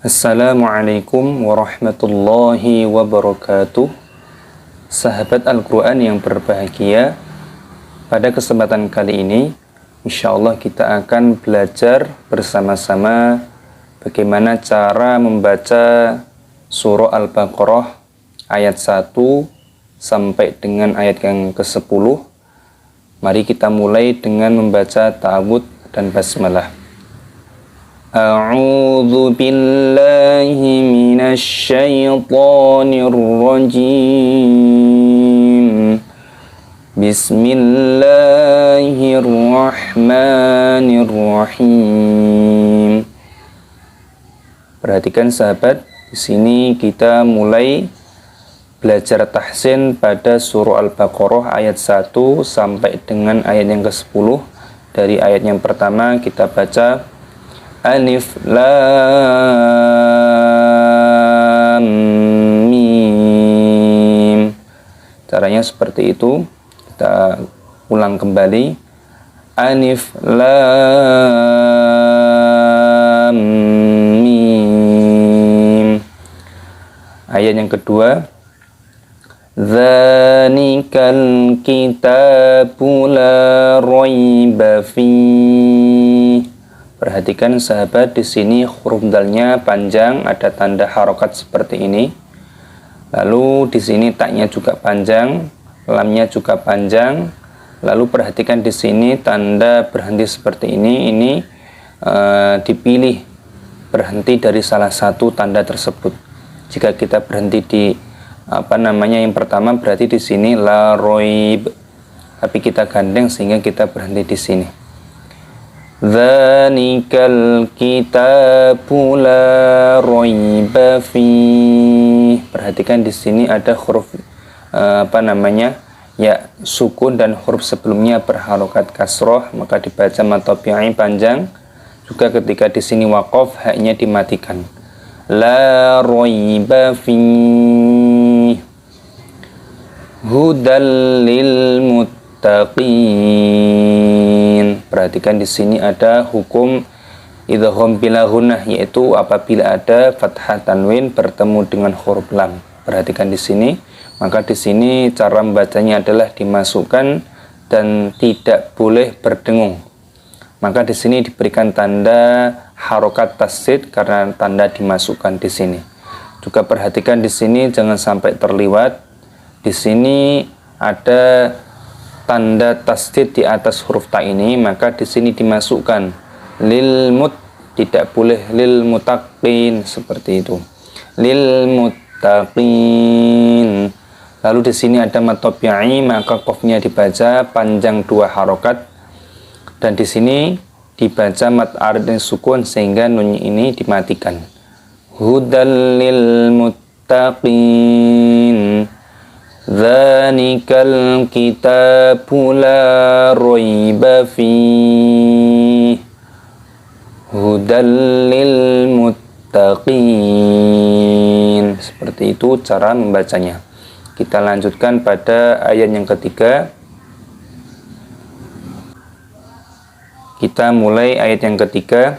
Assalamualaikum warahmatullahi wabarakatuh. Sahabat Al-Quran yang berbahagia, pada kesempatan kali ini insyaallah kita akan belajar bersama-sama bagaimana cara membaca surah Al-Baqarah ayat 1 sampai dengan ayat yang ke-10. Mari kita mulai dengan membaca ta'awudz dan basmalah. A'udzu billahi minasy syaithanir rajim. Bismillahirrahmanirrahim. Perhatikan sahabat, di sini kita mulai belajar tahsin pada surah Al-Baqarah ayat 1 sampai dengan ayat yang ke-10. Dari ayat yang pertama kita baca Alif Lam Mim. Caranya seperti itu. Kita ulang kembali. Alif Lam Mim. Ayat yang kedua, Dzanikal kitabu la raiba fihi. Perhatikan sahabat, di sini huruf dalnya panjang, ada tanda harokat seperti ini. Lalu di sini taknya juga panjang, lamnya juga panjang. Lalu perhatikan di sini tanda berhenti seperti ini. Ini dipilih berhenti dari salah satu tanda tersebut. Jika kita berhenti di yang pertama, berarti di sini la roib. Tapi kita gandeng sehingga kita berhenti di sini. Dzanikal kitabu la raiba fihi. Perhatikan di sini ada huruf ya sukun dan huruf sebelumnya berharokat kasroh, maka dibaca mad tabi'i panjang. Juga ketika di sini waqaf, haknya dimatikan. La raiba fihi hudal lil muttaqin. Perhatikan di sini ada hukum idgham bila gunnah, yaitu apabila ada fathah tanwin bertemu dengan huruf lam. Perhatikan di sini, maka di sini cara membacanya adalah dimasukkan dan tidak boleh berdengung. Maka di sini diberikan tanda harokat tasdid karena tanda dimasukkan di sini. Juga perhatikan di sini jangan sampai terliwat. Di sini ada tanda tasdid di atas huruf ta ini, maka di sini dimasukkan lil mut, tidak boleh lil muttaqin seperti itu. Lil muttaqin. Lalu di sini ada mad tabi'i, maka qafnya dibaca panjang 2 harokat, dan di sini dibaca mad arid dan sukun sehingga nun ini dimatikan. Hudal lil muttaqin. Dzanikal kitabu la raiba fihi hudal lil muttaqin. Seperti itu cara membacanya. Kita lanjutkan pada ayat yang ketiga. Kita mulai ayat yang ketiga.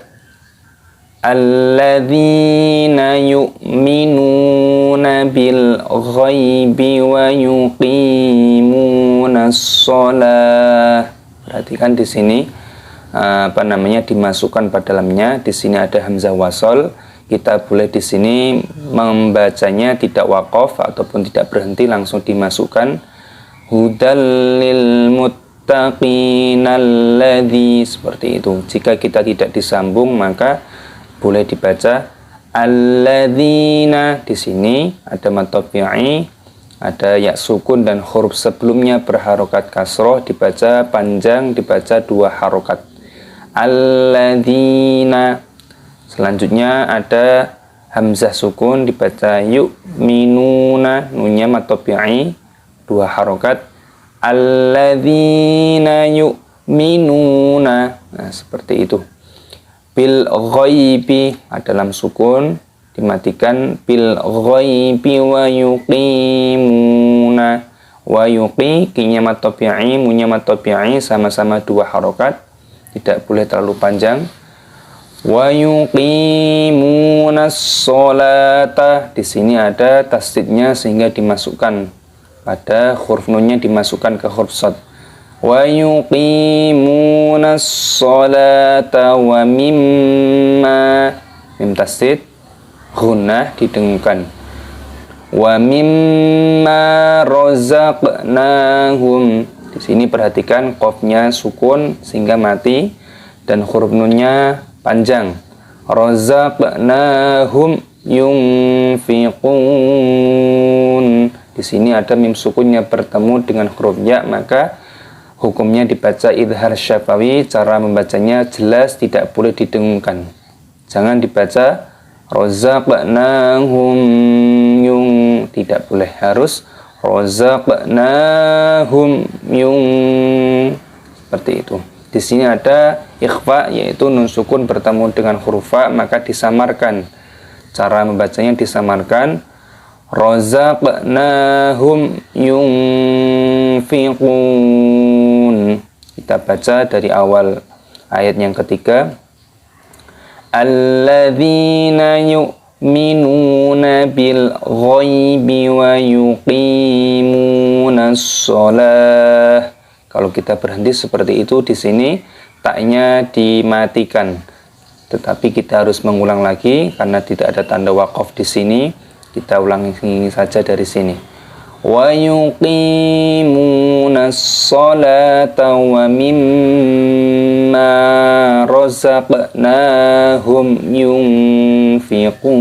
Alladzina yu'minuna bil ghaibi wa yuqimunas shalah. Perhatikan di sini dimasukkan pada dalamnya. Di sini ada hamzah wasol. Kita boleh di sini membacanya tidak waqaf ataupun tidak berhenti, langsung dimasukkan. Hudal lil muttaqin alladzi, seperti itu. Jika kita tidak disambung, maka boleh dibaca alladzina. Di sini ada mad tabi'i, ada ya sukun dan huruf sebelumnya berharokat kasroh, dibaca panjang, dibaca 2 harokat. Alladzina. Selanjutnya ada hamzah sukun, dibaca yu'minuna, nunnya mad tabi'i 2 harokat. Alladzina yu'minuna. Nah, seperti itu. Bil ghaibi, ada lam sukun, dimatikan. Bil ghaibi wa yuqimuna. Wa yuqi, kinya mad tabi'i, munya mad tabi'i, sama-sama 2 harokat, tidak boleh terlalu panjang. Wa yuqimunas sholata. Di sini ada tasdidnya sehingga dimasukkan pada huruf nunnya, dimasukkan ke huruf shad. Wa yuqimunas sholata wa mimma, mim tasdid, gunnah didengungkan. Wa mimma razaqnahum. Di sini perhatikan qafnya sukun sehingga mati dan huruf nunnya panjang. Razaqnahum yunfiqun. Di sini ada mim sukunnya bertemu dengan huruf ya, maka hukumnya dibaca idhar syafawi. Cara membacanya jelas, tidak boleh didengungkan. Jangan dibaca razaqnahum yung, tidak boleh, harus razaqnahum yung, seperti itu. Di sini ada ikhfa, yaitu nun sukun bertemu dengan huruf fa, maka disamarkan. Cara membacanya disamarkan. Razaqnahum yunfiqun. Kita baca dari awal ayat yang ketiga. Alladzina yu'minuna bil ghaibi wa yuqimunas shalah. Kalau kita berhenti seperti itu, di sini taknya dimatikan. Tetapi kita harus mengulang lagi karena tidak ada tanda waqaf di sini. Kita ulangi saja dari sini. Wa yuqimunas sholata wa mimma razaqnahum yunfiqun.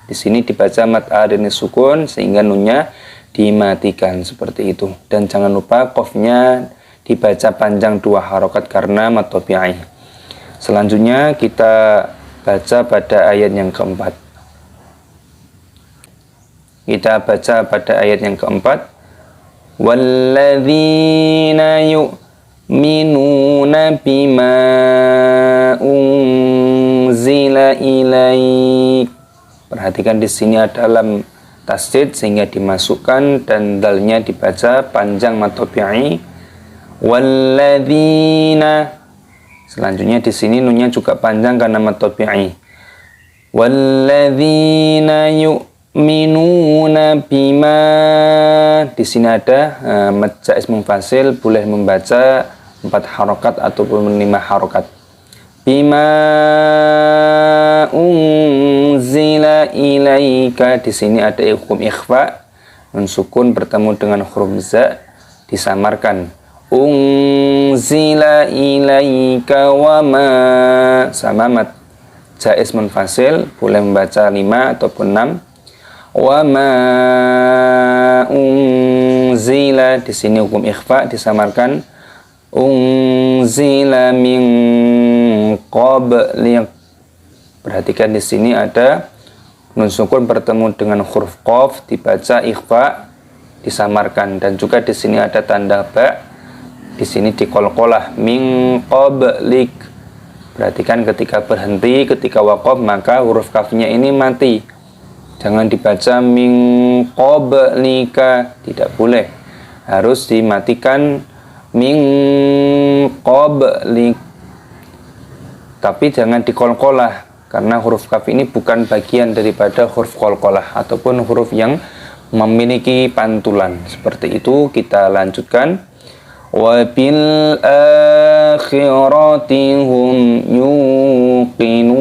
Di sini dibaca mad adani sukun sehingga nunnya dimatikan seperti itu. Dan jangan lupa qafnya dibaca panjang 2 harokat karena mad tabi'i. Selanjutnya kita baca pada ayat yang keempat. Kita baca pada ayat yang keempat. Walladzina yu'minuna bima unzila ilaik. Perhatikan di sini ada lam tasdid sehingga dimasukkan dan dalnya dibaca panjang mad tabi'i. Walladzina. Selanjutnya di sini nunnya juga panjang karena mad tabi'i. Walladzina yu'minuna bima. Di sini ada mad jaiz munfasil, boleh membaca 4 harokat ataupun 5 harokat. Bima unzila ilaika. Di sini ada hukum ikhfa, nun sukun bertemu dengan huruf za disamarkan. Unzila ilaika wa ma, sama mad jaiz munfasil, boleh membaca 5 ataupun 6. Wa ma unzila. Di sini hukum ikhfa disamarkan. Unzila min qabli. Perhatikan di sini ada nun sukun bertemu dengan huruf qaf, dibaca ikhfa, disamarkan, dan juga di sini ada tanda ba. Di sini diqalqalah min qablik. Perhatikan ketika berhenti, ketika waqaf, maka huruf kafnya ini mati. Jangan dibaca min qablika, tidak boleh. Harus dimatikan min qablik. Tapi jangan diqalqalah karena huruf kaf ini bukan bagian daripada huruf qalqalah ataupun huruf yang memiliki pantulan. Seperti itu, kita lanjutkan. Wa bil akhirati hum yuqinun.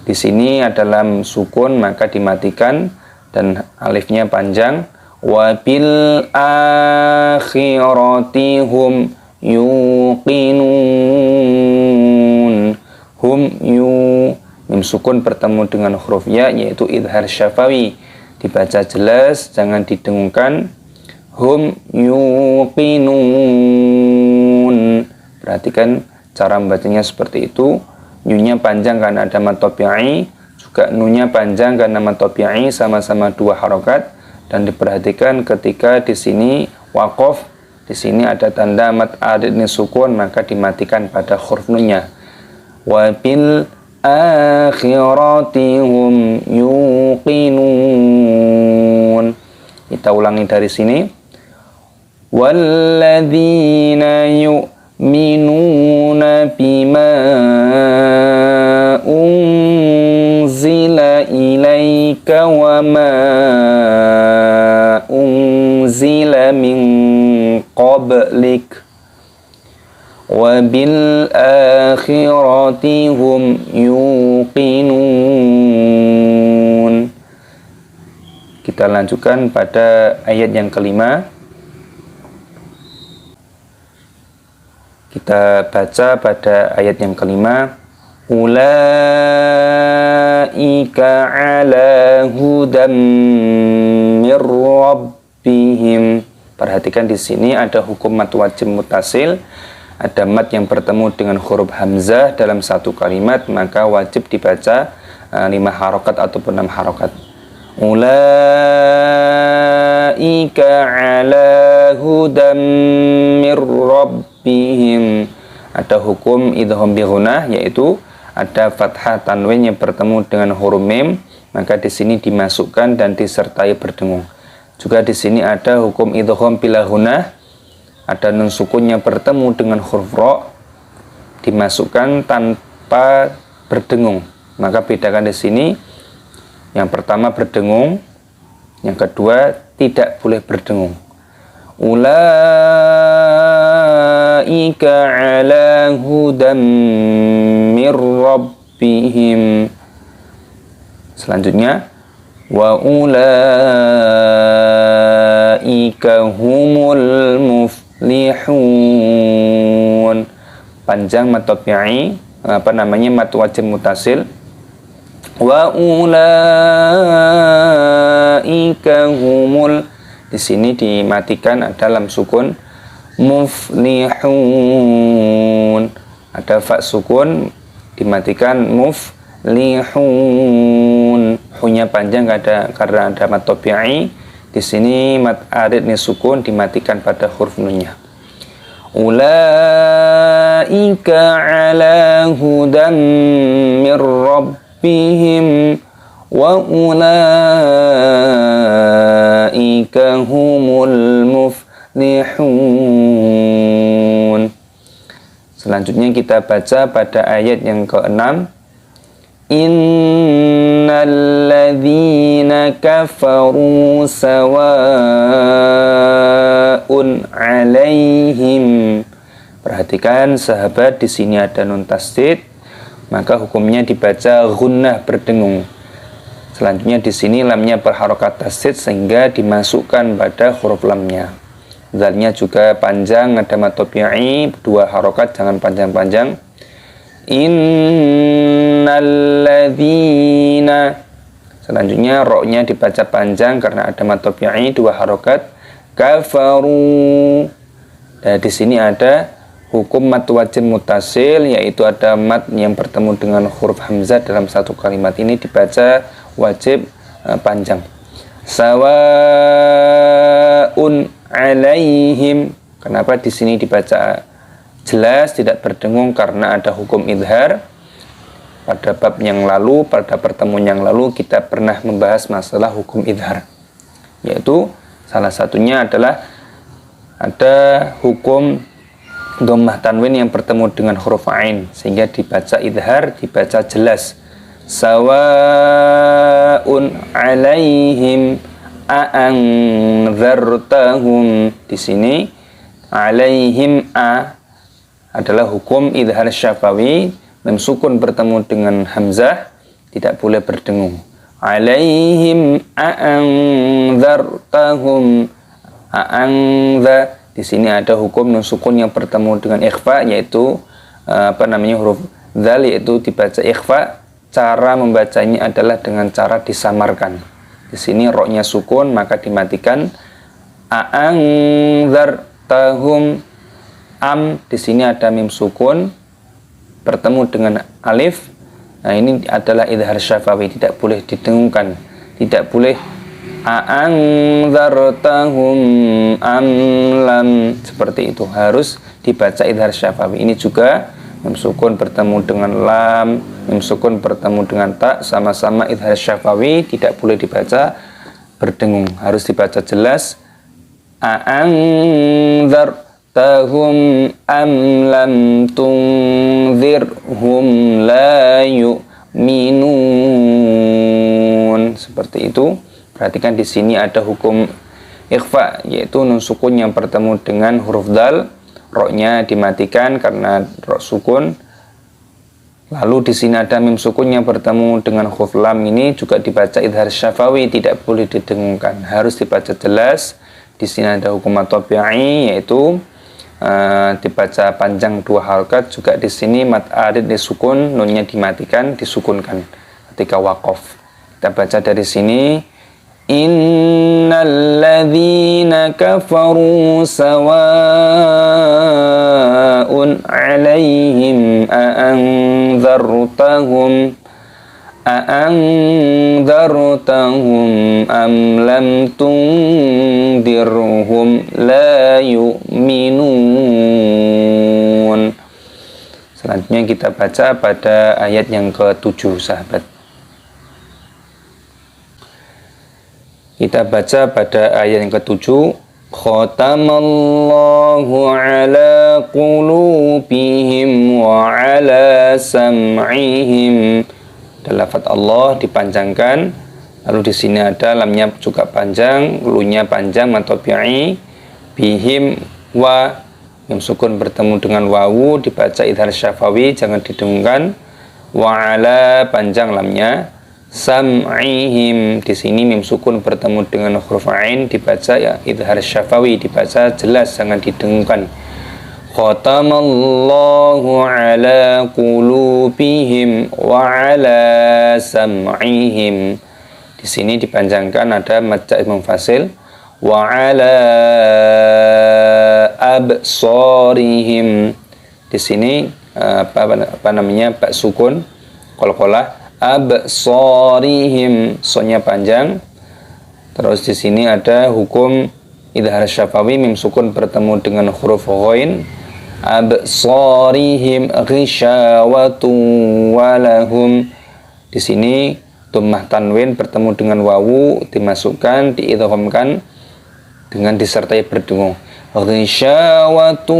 Di sini adalah sukun maka dimatikan dan alifnya panjang. Wa bil akhirati hum yuqinun. Hum yu, mim sukun bertemu dengan huruf ya, yaitu idhar syafawi. Dibaca jelas, jangan didengungkan. Hum yuqinun. Perhatikan cara membacanya seperti itu. Nyunya panjang karena ada mad tabi'i, juga nunya panjang karena mad tabi'i, sama-sama 2 harokat. Dan diperhatikan ketika di sini waqaf, di sini ada tanda mad adni sukun, maka dimatikan pada huruf nunya. Wa bil akhirati hum yuqinun. Kita ulangi dari sini. Walladzina yu'minuna bima unzila ilaika wa ma unzila min qablik wa bil akhirati hum yuqinun. Kita lanjutkan pada ayat yang kelima. Kita baca pada ayat yang kelima. Ulaika ala hudam mir rabbihim. Perhatikan di sini ada hukum mad wajib muttasil. Ada mad yang bertemu dengan huruf hamzah dalam satu kalimat, maka wajib dibaca 5 harokat ataupun 6 harokat. Ulaika ala hudam mir rabbihim. Ada hukum idgham bi ghunnah, yaitu ada fathah tanwin yang bertemu dengan huruf mim, maka di sini dimasukkan dan disertai berdengung. Juga di sini ada hukum idgham bila ghunnah, ada nun sukun yang bertemu dengan huruf ra, dimasukkan tanpa berdengung. Maka bedakan di sini, yang pertama berdengung, yang kedua tidak boleh berdengung. Ulaika ala hudam mir rabbihim. Selanjutnya, wa ulaika humul muflihun. Panjang mad tabi'i, mad wajib muttasil. Wa ulaika humul, di sini dimatikan, ada lam sukun. Muflihun, ada fa sukun, dimatikan. Muflihun, hunya panjang karena ada mad tabi'i. Di sini mad arid ni sukun, dimatikan pada huruf nunnya. Ulaika ala hudam mir rabbihim wa ulaika humul muflihun. Selanjutnya kita baca pada ayat yang ke-6. Innal ladzina kafaru sawa'un 'alaihim. Perhatikan sahabat, di sini ada nun tasdid, maka hukumnya dibaca ghunnah berdengung. Selanjutnya di sini lamnya berharokat tasdid sehingga dimasukkan pada huruf lamnya. Zalnya juga panjang, ada mad tabi'i 2 harokat, jangan panjang-panjang. Innalladzina. Selanjutnya ro-nya dibaca panjang karena ada mad tabi'i 2 harokat. Kafaru. Dan di sini ada hukum mad wajib muttasil, yaitu ada mad yang bertemu dengan huruf hamzah dalam satu kalimat. Ini dibaca wajib panjang. Sawa'un 'alaihim. Kenapa di sini dibaca jelas tidak berdengung? Karena ada hukum idhar. Pada bab yang lalu, pada pertemuan yang lalu kita pernah membahas masalah hukum idhar, yaitu salah satunya adalah ada hukum dhammah tanwin yang bertemu dengan huruf ain sehingga dibaca idhar, dibaca jelas. Sawa'un 'alaihim a'anzartahum. Di sini 'alaihim adalah hukum idhar syafawi, mim sukun bertemu dengan hamzah, tidak boleh berdengung. 'Alaihim a'anzartahum. A'anza, di sini ada hukum nun sukun yang bertemu dengan ikhfa, yaitu huruf dzal, yaitu dibaca ikhfa. Cara membacanya adalah dengan cara disamarkan. Di sini ro-nya sukun, maka dimatikan. A'anzartahum. Di sini ada mim sukun bertemu dengan alif. Nah, ini adalah idhar syafawi, tidak boleh didengungkan, tidak boleh a'anzartahum amlam, seperti itu, harus dibaca idhar syafawi. Ini juga mim sukun bertemu dengan lam, mim sukun bertemu dengan ta, sama-sama idhar syafawi, tidak boleh dibaca berdengung, harus dibaca jelas. anzartahum am lam tunzirhum la yu'minun. Seperti itu. Perhatikan di sini ada hukum ikhfa, yaitu nun sukun yang bertemu dengan huruf dal, roknya dimatikan karena rok sukun. Lalu di sini ada mim sukun yang bertemu dengan huruf lam, ini juga dibaca idhar syafawi, tidak boleh didengungkan, harus dibaca jelas. Di sini ada hukum at-tabi'i, yaitu dibaca panjang 2 harakat. Juga di sini mat arid disukun, nunnya dimatikan, disukunkan ketika waqaf. Kita baca dari sini. Innal ladzina kafaru sawa'un 'alaihim a'anzartahum am lam tundirhum la yu'minun. Selanjutnya kita baca pada ayat yang ke-7, sahabat. Kita baca pada ayat yang ke-7. Khatamallahu ala qulubihim wa ala sam'ihim. Dan lafaz Allah dipanjangkan. Lalu di sini ada lamnya juga panjang, lunya panjang, matobi'i, bihim, wa, mim sukun bertemu dengan wawu, dibaca idhar syafawi, jangan didengungkan. Wa ala panjang lamnya. Sam'ihim, di sini mim sukun bertemu dengan huruf ain, dibaca ya idhar syafawi, dibaca jelas, jangan didengungkan. Khatamallahu ala qulubihim wa ala sam'ihim. Di sini dipanjangkan, ada mad zaid munfasil. Wa ala absarihim. Di sini apa namanya? Ba sukun qalqalah. Absarihim, sonya panjang. Terus di sini ada hukum idhar syafawi, mim sukun bertemu dengan huruf ghain. Absarihim ghisyawatu walahum. Di sini dhammah tanwin bertemu dengan wawu, dimasukkan, diidghamkan dengan disertai berdengung. Ghisyawatu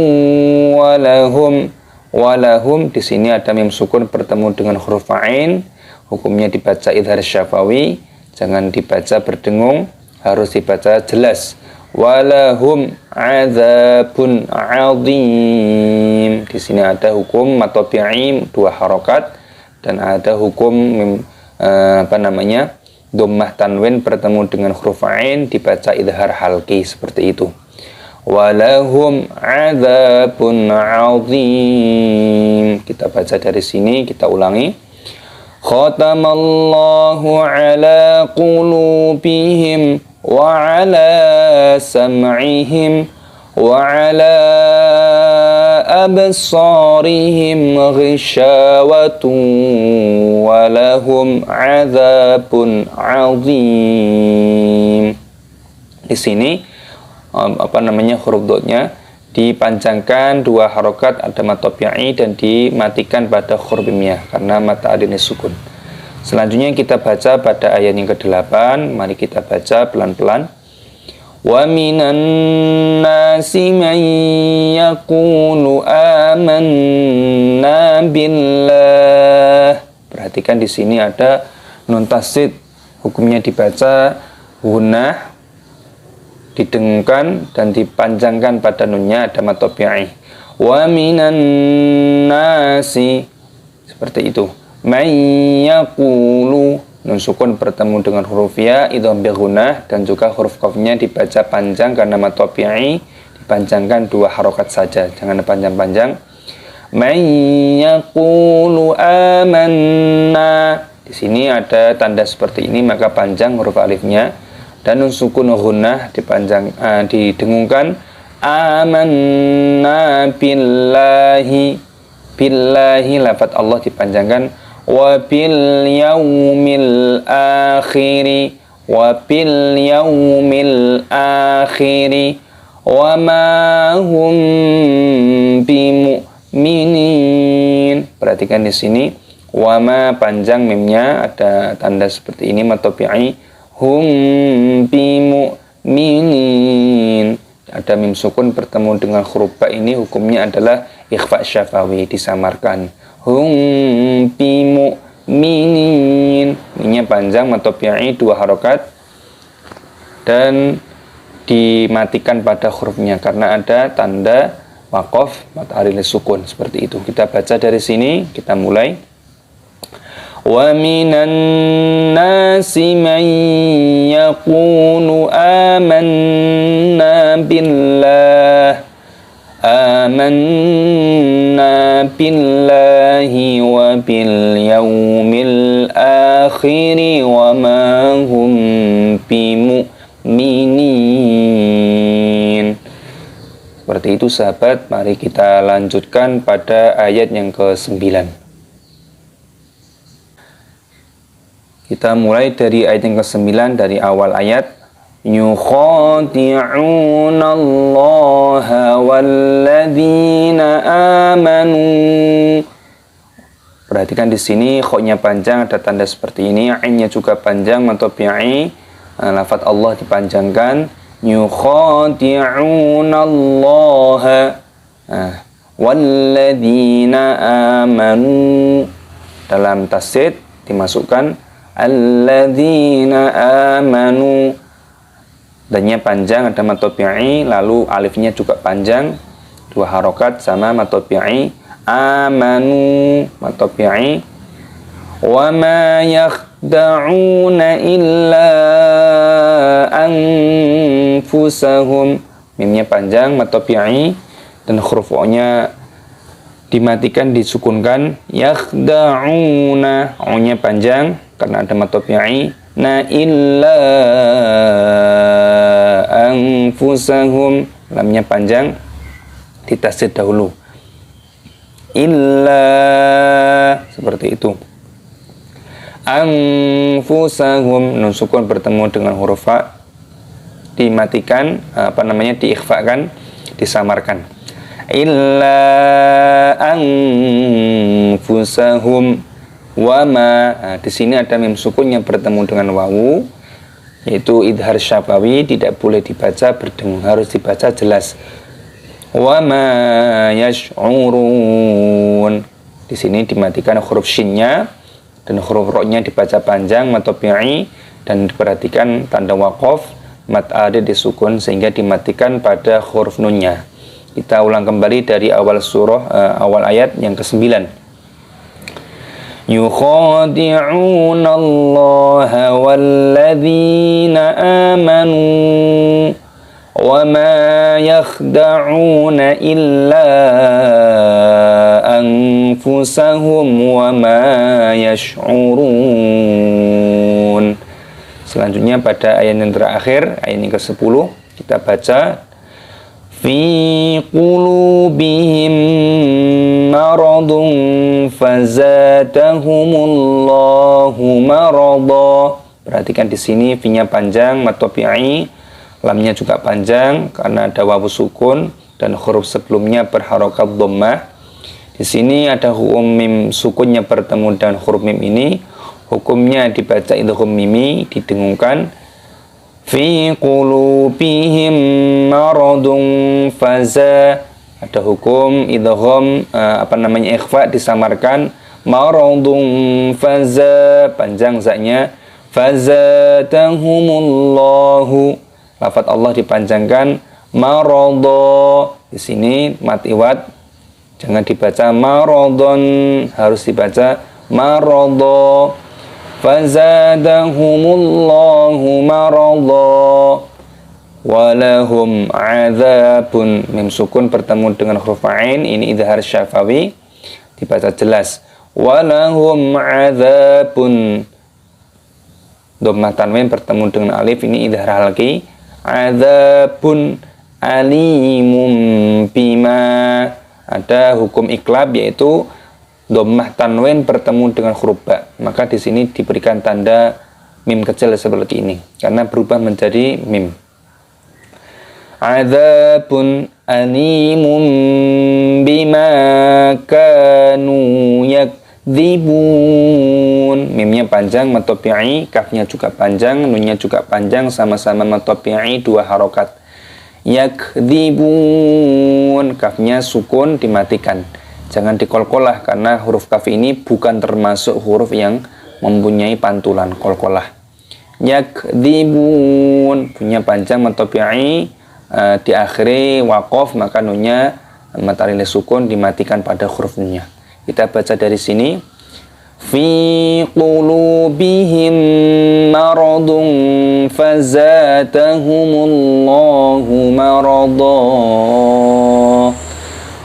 walahum. Walahum, di sini ada mim sukun bertemu dengan huruf ain. Hukumnya dibaca idhar syafawi, jangan dibaca berdengung, harus dibaca jelas. Walahum adzabun adzim. Di sini ada hukum matobi'i 2 harakat, dan ada hukum dhammah tanwin bertemu dengan huruf ain, dibaca idhar halqi, seperti itu. Walahum adzabun adzim. Kita baca dari sini, kita ulangi. Khatamallahu ala qulubihim wa ala sam'ihim wa ala absarihim ghisyawatu wa lahum adzabun adzim. Di sini huruf dotnya dipanjangkan 2 harokat, ada matobi'i, dan dimatikan pada huruf mimiyah karena mata adanya sukun. Selanjutnya kita baca pada ayat yang ke-8. Mari kita baca pelan-pelan. Wa minan nasi man yaqulu amanna billah. Perhatikan di sini ada nun tasydid, hukumnya dibaca gunnah, didengungkan dan dipanjangkan pada nunnya, ada matobi'i. Wa minan nasi, seperti itu. May yaqulu, nun sukun bertemu dengan huruf ya, idgham bi gunnah, dan juga huruf qafnya dibaca panjang karena matobi'i, dipanjangkan 2 harokat saja, jangan panjang-panjang. May yaqulu amanna. Di sini ada tanda seperti ini, maka panjang huruf alifnya. Dan nun sukun gunnah didengungkan. Amanna billahi. Billahi, lafaz Allah dipanjangkan. Wa bil yaumil akhiri. Wa bil yaumil akhiri. Wa ma hum bimu'minin. Perhatikan di sini. Wa ma panjang mimnya, ada tanda seperti ini matobi'i. Hum bimu'minin. ada mim sukun bertemu dengan huruf ba ini hukumnya adalah ikhfa syafawi, disamarkan. Hum bi mu'minin, minnya panjang matopi'i 2 harokat dan dimatikan pada hurufnya karena ada tanda waqaf matahari sukun seperti itu. Kita baca dari sini, kita mulai. Wa minan nasi man yaqulu amanna billahi wa bil yaumil akhir wa ma hum bimu'minin. Seperti itu sahabat, mari kita lanjutkan pada ayat yang ke-9. Kita mulai dari ayat yang ke-9 dari awal ayat. Yukhadi'una Allaha walladzina amanu. Perhatikan di sini khoknya panjang, ada tanda seperti ini. Ainnya juga panjang, matopi'i. Lafaz Allah dipanjangkan. Yukhadi'una Allaha walladzina amanu. Dalam tasdid dimasukkan alladzina amanu, dannya panjang, ada matopi'i, lalu alifnya juga panjang 2 harokat sama matopi'i. Amanu matopi'i. Wa ma yakhda'una illa anfusahum, mimnya panjang matopi'i dan huruf o-nya dimatikan, disukunkan. Yakhda'una, o-nya panjang karena ada matopi'i. Na illa anfusahum, lamnya panjang, ditasdid dahulu. Illa, seperti itu. Anfusahum, nun sukun bertemu dengan huruf fa, dimatikan, diikhfakan, disamarkan. Illa anfusahum wa ma. Di sini ada mim sukun yang bertemu dengan wawu, yaitu idhar syafawi, tidak boleh dibaca berdengung, harus dibaca jelas. Wa ma yash'urun. Di sini dimatikan huruf shinnya dan huruf ro-nya dibaca panjang matopi'i, dan diperhatikan tanda waqaf mat ada disukun sehingga dimatikan pada huruf nunnya. Kita ulang kembali dari awal surah, awal ayat yang ke-9. Yukhadi'una Allaha walladzina amanu wa ma yakhda'una illa anfusahum wa ma yash'urun. Selanjutnya pada ayat yang terakhir, ayat yang ke-10, kita baca. Fi qulubihim maradun fazadahumullahu marada. Perhatikan di sini fi-nya panjang matopi'i, lamnya juga panjang karena ada wawu sukun dan huruf sebelumnya berharokat dhammah. Di sini ada hukum mim sukunnya bertemu dengan huruf mim ini, hukumnya dibaca idgham mimi, didengungkan. Fi qulubihim maradun faza, ada hukum idgham ikhfa, disamarkan. Maradun faza, panjang za-nya. Fazadahumullahu, lafaz Allah dipanjangkan. Marada, di sini mat iwad, jangan dibaca maradon, harus dibaca marada. Fazadahumullahu marada walahum adzabun, mim sukun bertemu dengan huruf ain, ini idhar syafawi, dibaca jelas. Walahum adzabun, dhammah tanwin bertemu dengan alif, ini idhar halqi. Adzabun alimum bima, ada hukum iklab yaitu dhammah tanwin bertemu dengan huruf ba, maka di sini diberikan tanda mim kecil seperti ini karena berubah menjadi mim. Adzabun alimun bima kanu yakdzibun, mimnya panjang matopi'i, kafnya juga panjang, nunnya juga panjang, sama-sama matopi'i 2 harokat. yakdzibun, kafnya sukun dimatikan, jangan dikolkolah karena huruf kaf ini bukan termasuk huruf yang mempunyai pantulan kolkolah. Yakdzibun punya panjang matobi'i, diakhiri waqaf, maka nunnya mata rilih sukun dimatikan pada huruf nunnya. Kita baca dari sini. Fi qulubihim maradun fazatahumullahu marada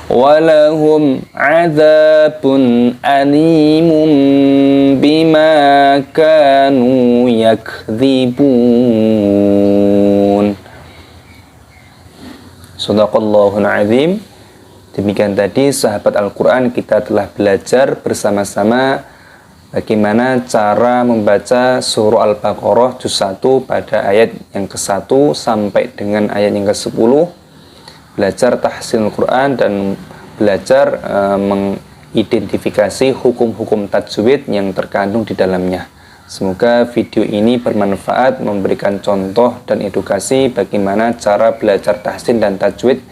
walahum adzabun alimun bima kanu yakdzibun. Shadaqallahul azim. Demikian tadi sahabat Al-Quran, kita telah belajar bersama-sama bagaimana cara membaca surah Al-Baqarah juz 1 pada ayat yang ke-1 sampai dengan ayat yang ke-10. Belajar tahsin Al-Quran dan belajar mengidentifikasi hukum-hukum tajwid yang terkandung di dalamnya. Semoga video ini bermanfaat, memberikan contoh dan edukasi bagaimana cara belajar tahsin dan tajwid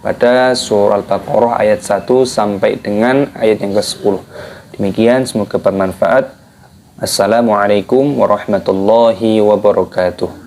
pada surah Al-Baqarah ayat 1 sampai dengan ayat yang ke-10. Demikian, semoga bermanfaat. Assalamualaikum warahmatullahi wabarakatuh.